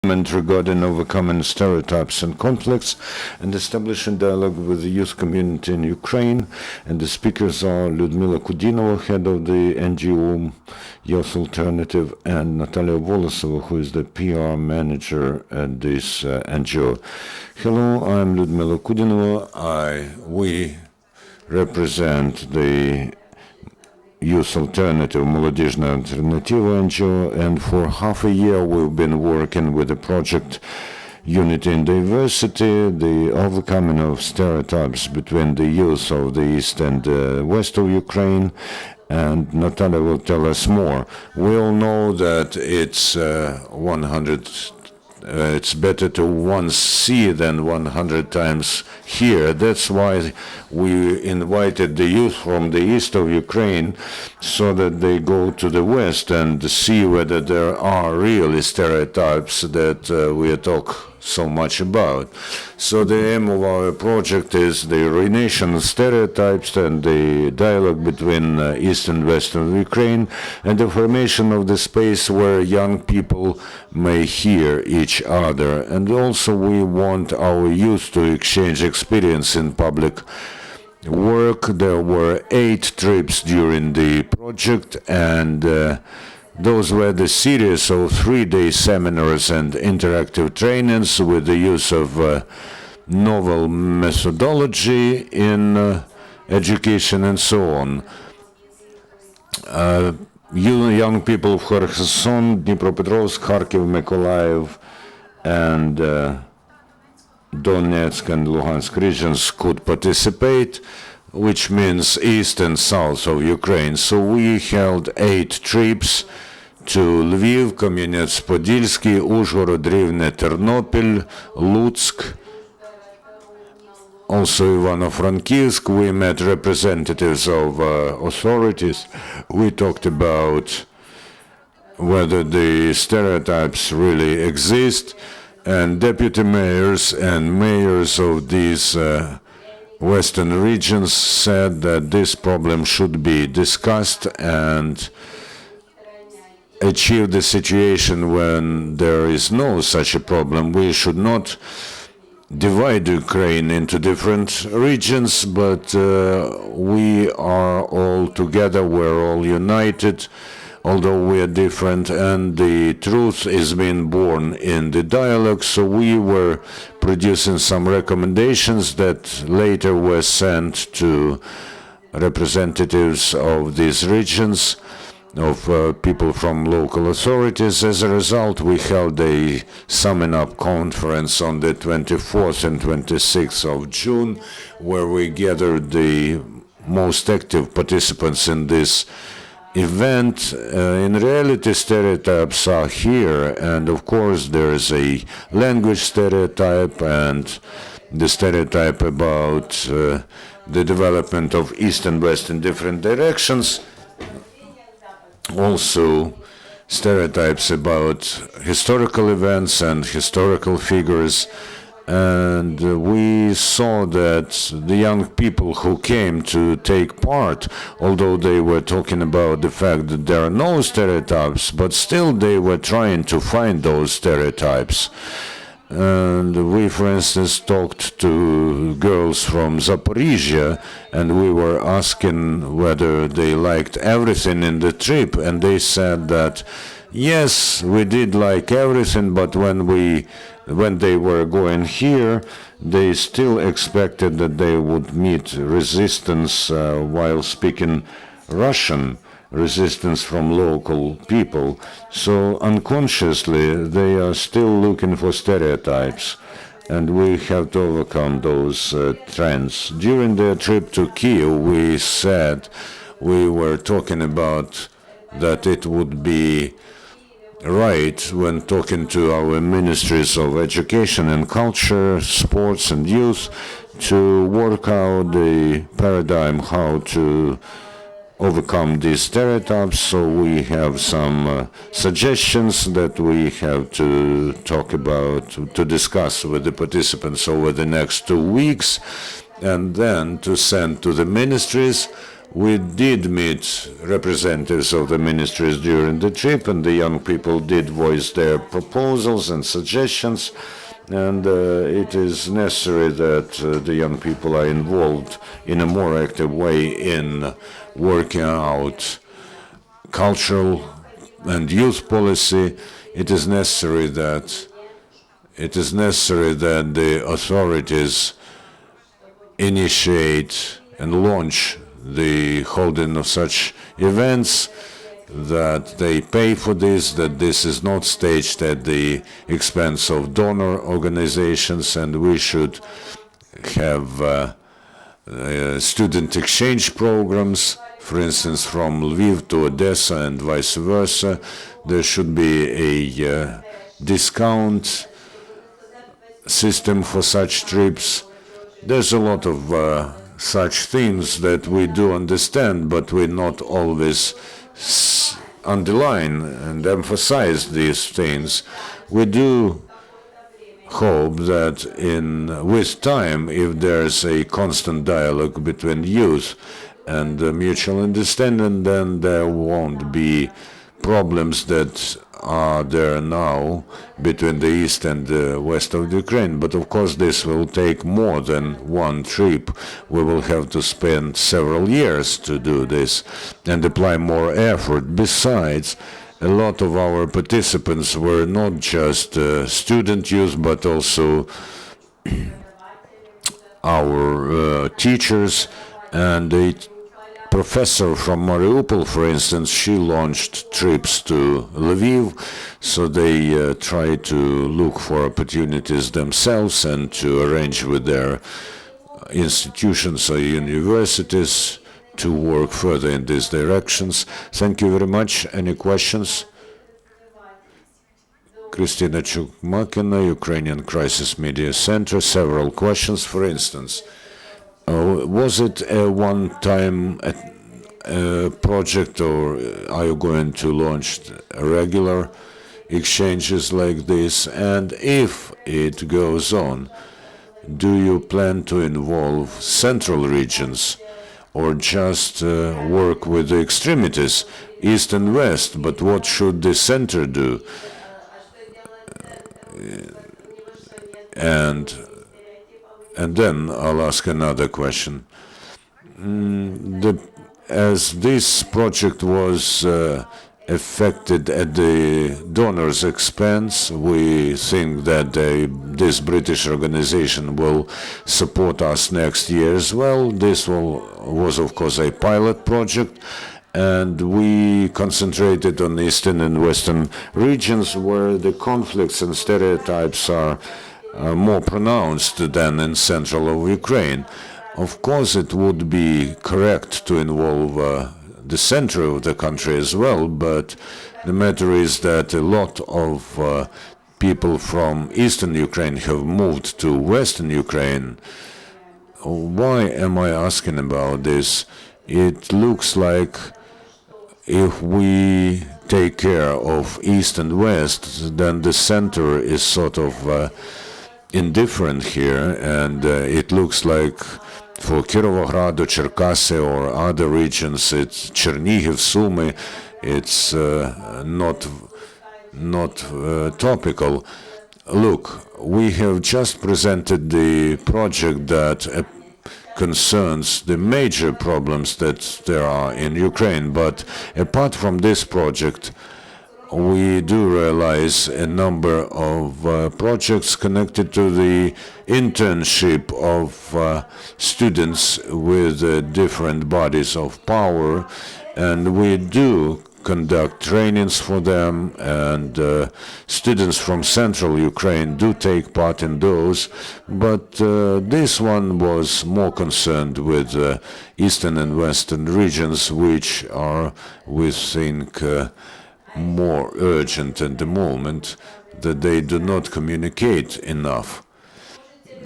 regarding overcoming stereotypes and conflicts and establishing dialogue with the youth community in Ukraine. And the speakers are Lyudmila Kudinova, head of the NGO Youth Alternative, and Natalia Volosova, who is the PR manager at this NGO. Hello, I'm Lyudmila Kudinova. We represent the Youth Alternative, Молодіжна Альтернатива NGO, and for half a year we've been working with the project Unity and Diversity, the overcoming of stereotypes between the youth of the east and west of Ukraine, and Natalia will tell us more. We all know that it's it's better to once see than 100 times hear. That's why we invited the youth from the east of Ukraine so that they go to the west and see whether there are really stereotypes that we talk so much about. So the aim of our project is the renation of stereotypes and the dialogue between east and west of Ukraine, and the formation of the space where young people may hear each other. And also we want our youth to exchange experience in public work. There were 8 trips during the project, and those were the series of 3-day seminars and interactive trainings with the use of novel methodology in education and so on. Young people of Kherson, Dnipropetrovsk, Kharkiv, Mykolaiv, and Donetsk and Luhansk regions could participate, which means east and south of Ukraine. So we held 8 trips to Lviv, Kam'янець-Подільський, Ужгород, Рівне, Тернопіль, Луцьк, also Ivano-Frankivsk. We met representatives of authorities. We talked about whether the stereotypes really exist, and deputy mayors and mayors of these Western regions said that this problem should be discussed and achieve the situation when there is no such a problem. We should not divide Ukraine into different regions, but we are all together, we're all united, although we are different, and the truth is being born in the dialogue. So we were producing some recommendations that later were sent to representatives of these regions, of people from local authorities. As a result, we held a summing up conference on the 24th and 26th of June, where we gathered the most active participants in this event. In reality, stereotypes are here, and of course there is a language stereotype and the stereotype about the development of east and west in different directions. Also stereotypes about historical events and historical figures. And we saw that the young people who came to take part, although they were talking about the fact that there are no stereotypes, but still they were trying to find those stereotypes. And we, for instance, talked to girls from Zaporizhia, and we were asking whether they liked everything in the trip, and they said that, yes, we did like everything, but when they were going here, they still expected that they would meet resistance while speaking Russian, resistance from local people. So unconsciously, they are still looking for stereotypes, and we have to overcome those trends. During their trip to Kyiv, we said, we were talking about that it would be right when talking to our ministries of education and culture, sports and youth, to work out the paradigm how to overcome these stereotypes. So we have some suggestions that we have to talk about, to discuss with the participants over the next 2 weeks, and then to send to the ministries. We did meet representatives of the ministries during the trip, and the young people did voice their proposals and suggestions, and it is necessary that the young people are involved in a more active way in working out cultural and youth policy. It is necessary that the authorities initiate and launch the holding of such events, that they pay for this, that this is not staged at the expense of donor organizations, and we should have student exchange programs, for instance, from Lviv to Odessa and vice versa. There should be a discount system for such trips. There's a lot of such things that we do understand, but we not always underline and emphasize these things. We do hope that with time, if there's a constant dialogue between youth and mutual understanding, then there won't be problems that are there now between the east and the west of Ukraine. But of course this will take more than one trip. We will have to spend several years to do this and apply more effort. Besides, a lot of our participants were not just student youth, but also our teachers, and a professor from Mariupol, for instance, she launched trips to Lviv, so they try to look for opportunities themselves and to arrange with their institutions or universities to work further in these directions. Thank you very much. Any questions? Kristina Chukmakina, Ukrainian Crisis Media Center. Several questions. For instance, was it a one-time project, or are you going to launch regular exchanges like this? And if it goes on, do you plan to involve central regions, or just work with the extremities, east and west? But what should the center do? And then I'll ask another question. As this project was affected at the donor's expense, we think that this British organization will support us next year as well. This was, of course, a pilot project, and we concentrated on eastern and western regions where the conflicts and stereotypes are more pronounced than in central of Ukraine. Of course, it would be correct to involve the center of the country as well, but the matter is that a lot of people from eastern Ukraine have moved to western Ukraine. Why am I asking about this? It looks like if we take care of east and west, then the center is sort of indifferent here, and it looks like for Kirovograd, Cherkasy, or other regions, it's Chernihiv, Sumy, it's not topical. Look, we have just presented the project that concerns the major problems that there are in Ukraine, but apart from this project, we do realize a number of projects connected to the internship of students with different bodies of power, and we do conduct trainings for them, and students from central Ukraine do take part in those, but this one was more concerned with eastern and western regions, which are, we think, more urgent at the moment, that they do not communicate enough.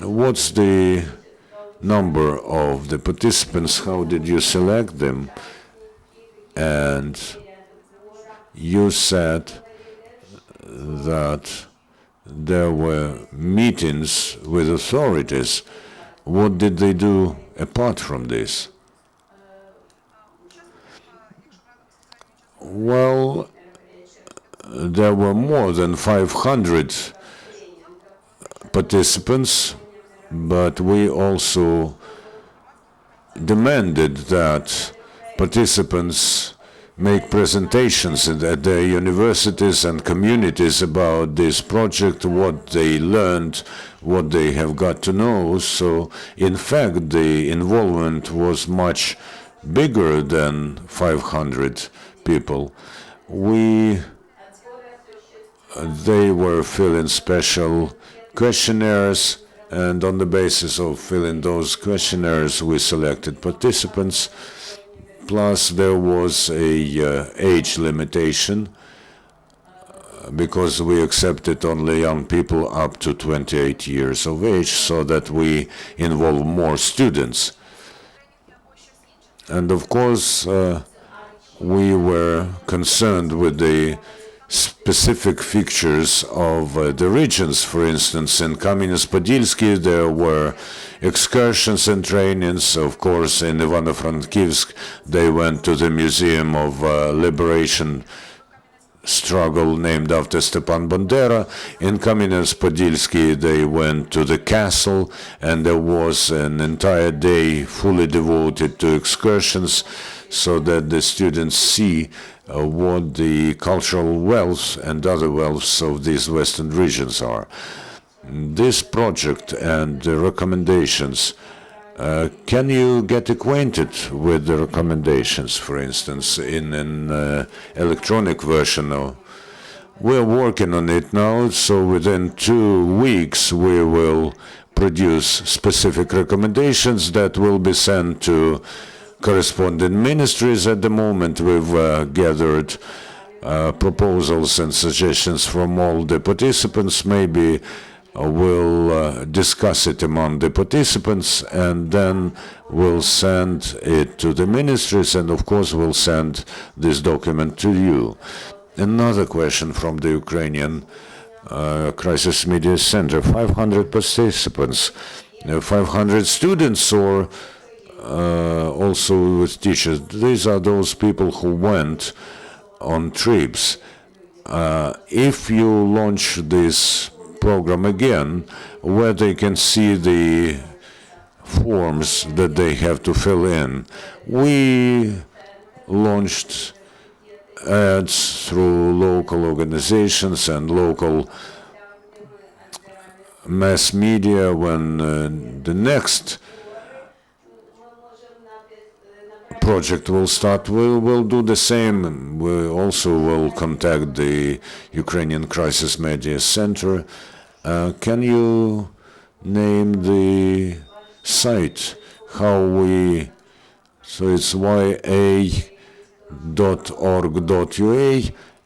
What's the number of the participants? How did you select them? And you said that there were meetings with authorities. What did they do apart from this? Well, there were more than 500 participants, but we also demanded that participants make presentations at their universities and communities about this project, what they learned, what they have got to know. So, in fact, the involvement was much bigger than 500 people. They were filling special questionnaires, and on the basis of filling those questionnaires, we selected participants. Plus, there was a age limitation because we accepted only young people up to 28 years of age, so that we involve more students. And of course, we were concerned with the specific features of the regions. For instance, in Kamyanets-Podilsky, there were excursions and trainings. Of course, in Ivano-Frankivsk, they went to the Museum of Liberation Struggle named after Stepan Bandera. In Kamyanets-Podilsky, they went to the castle, and there was an entire day fully devoted to excursions, so that the students see what the cultural wealth and other wealths of these Western regions are. This project and the recommendations, can you get acquainted with the recommendations, for instance, in an electronic version? We're working on it now, so within 2 weeks we will produce specific recommendations that will be sent to corresponding ministries. At the moment, we've gathered proposals and suggestions from all the participants. Maybe we'll discuss it among the participants, and then we'll send it to the ministries, and of course we'll send this document to you. Another question from the Ukrainian Crisis Media Center. 500 participants, 500 students, or also with teachers. These are those people who went on trips. If you launch this program again, where they can see the forms that they have to fill in, we launched ads through local organizations and local mass media. When the next project will start, we will do the same. We also will contact the Ukrainian Crisis Media Center. Can you name the site? How we? So it's ya.org.ua,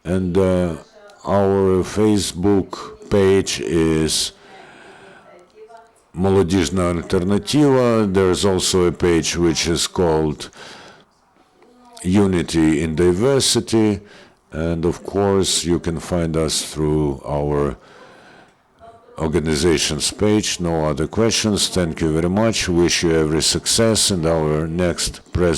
and our Facebook page is Молодіжна Альтернатива. There's also a page which is called Unity in Diversity, and of course you can find us through our organization's page. No other questions. Thank you very much. Wish you every success, and our next president